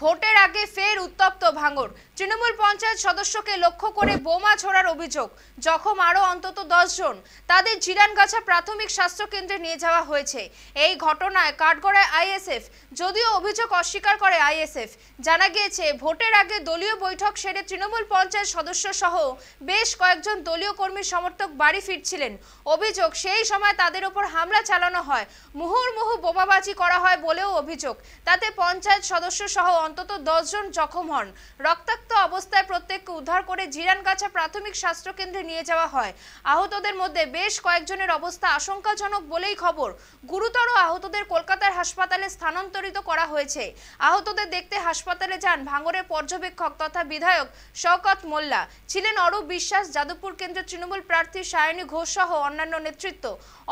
ভোটের আগে ফের উত্তপ্ত ভাঙড়। তৃণমূল পঞ্চায়েত সদস্যকে লক্ষ্য করে বোমা ছোড়ার অভিযোগ, জখম আরও অন্তত 10 জন। তাদের জিরানগাছা প্রাথমিক স্বাস্থ্য কেন্দ্রে নিয়ে যাওয়া হয়েছে। এই ঘটনায় কাঠগড়ায় আইএসএফ, যদিও অভিযোগ অস্বীকার করে আইএসএফ। জানা গিয়েছে, ভোটের আগে দলীয় বৈঠক সেরে তৃণমূল পঞ্চায়েত সদস্য সহ বেশ কয়েকজন দলীয় কর্মী সমর্থক বাড়ি ফিরছিলেন। অভিযোগ, সেই সময় তাদের উপর হামলা চালানো হয়, মুহুর্মুহু বোমাবাজি করা হয় বলেও অভিযোগ। তাতে পঞ্চায়েত সদস্য সহ অন্তত 10 জন জখম হন। রক্তাক্ত অবস্থায় প্রত্যেককে উদ্ধার করে জিরানগাছা প্রাথমিক স্বাস্থ্য কেন্দ্রে নিয়ে যাওয়া হয়। আহতদের মধ্যে বেশ কয়েকজনের অবস্থা আশঙ্কাজনক বলেই খবর। গুরুতর আহতদের কলকাতার হাসপাতালে স্থানান্তরিত করা হয়েছে। আহতদের দেখতে হাসপাতালে যান ভাঙড়ের পর্যবেক্ষক তথা বিধায়ক শওকত মোল্লা, ছিলেন অরূপ বিশ্বাস, যাদবপুর কেন্দ্রের তৃণমূল প্রার্থী সায়নী ঘোষ সহ অন্যান্য নেতৃত্ব।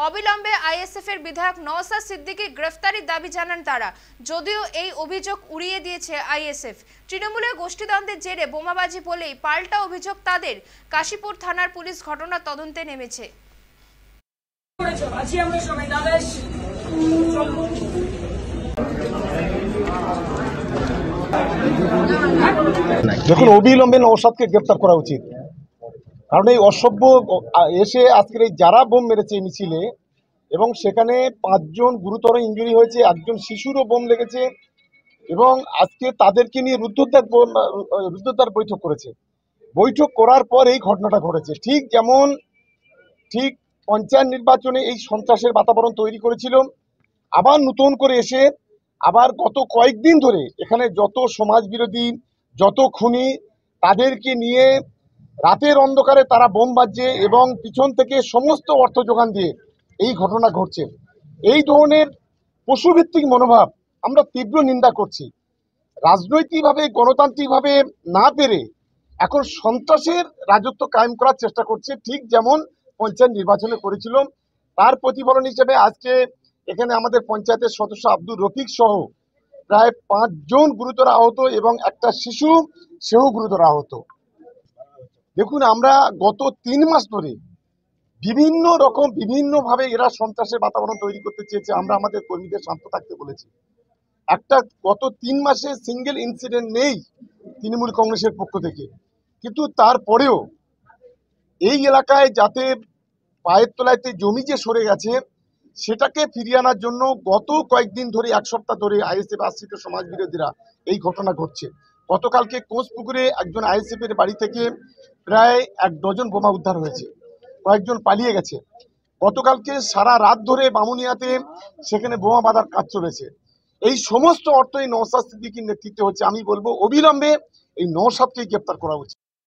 অবিলম্বে আইএসএফ এর বিধায়ক নওশাদ সিদ্দিকী গ্রেফতারির দাবি জানান তারা, যদিও এই অভিযোগ উড়িয়ে দিয়েছে আইএসএফ। তৃণমূলের গোষ্ঠীদ্বন্দ্বের জেরে বোমাবাজি বলেই পাল্টা অভিযোগ তাদের। কাশীপুর থানার পুলিশ ঘটনা তদন্তে নেমেছে। দেখুন, অবিলম্বে নওশাদকে গ্রেপ্তার করা উচিত, কারণ এই অসভ্য এসে আজকের এই যারা বোম মেরেছে এই মিছিলে, এবং সেখানে 5 জন গুরুতর ইনজুরি হয়েছে, একজন শিশুরও বোম লেগেছে, এবং আজকে তাদেরকে নিয়ে রুদ্ধদ্বার বৈঠক করেছে। বৈঠক করার পর এই ঘটনাটা ঘটেছে। ঠিক পঞ্চায়েত নির্বাচনে এই সন্ত্রাসের বাতাবরণ তৈরি করেছিল, আবার নতুন করে এসে আবার গত কয়েকদিন ধরে এখানে যত সমাজ বিরোধী, যত খুনি, তাদেরকে নিয়ে রাতের অন্ধকারে তারা বোম বাজছে এবং পিছন থেকে সমস্ত অর্থ যোগান দিয়ে এই ঘটনা ঘটছে। এই ধরনের পশুভিত্তিক মনোভাব আমরা তীব্র নিন্দা করছি। রাজনৈতিকভাবে, গণতান্ত্রিকভাবে না পেরে এখন সন্ত্রাসের রাজত্ব কায়েম করার চেষ্টা করছে, ঠিক যেমন পঞ্চায়েত নির্বাচনে করেছিল। তার প্রতিফলন হিসেবে আজকে এখানে আমাদের পঞ্চায়েতের সদস্য আব্দুর রফিক সহ প্রায় 5 জন গুরুতর আহত এবং একটা শিশু, সেও গুরুতর আহত। দেখুন, আমরা গত 3 মাস ধরে বিভিন্নভাবে এরা সন্ত্রাসের বাতাবরণ তৈরি করতে চেয়েছে। আমরা আমাদের কর্মীদের শান্ত থাকতে বলেছি। গত 3 মাসে সিঙ্গেল ইনসিডেন্ট নেই তৃণমূল কংগ্রেসের পক্ষ থেকে, কিন্তু তারপরেও এই এলাকায় যাতে পায়ের তলাইতে জমি যে সরে গেছে সেটাকে ফিরিয়ে আনার জন্য গত কয়েকদিন ধরে, 1 সপ্তাহ ধরে আইএসএফ আশ্রিত সমাজ বিরোধীরা এই ঘটনা ঘটছে। গতকালকে কোঁচপুকুরে একজন আইএসএফ এর বাড়ি থেকে প্রায় 1 ডজন বোমা উদ্ধার হয়েছে, কয়েকজন পালিয়ে গেছে। গতকালকে সারা রাত ধরে বামুনিয়াতে সেখানে বোমা বাঁধার কাজ চলেছে। এই সমস্ত অর্থ এই নওশাদ সিদ্দিকীর নেতৃত্বে হচ্ছে। আমি বলবো অবিলম্বে এই নওশাদকেই গ্রেপ্তার করা উচিত।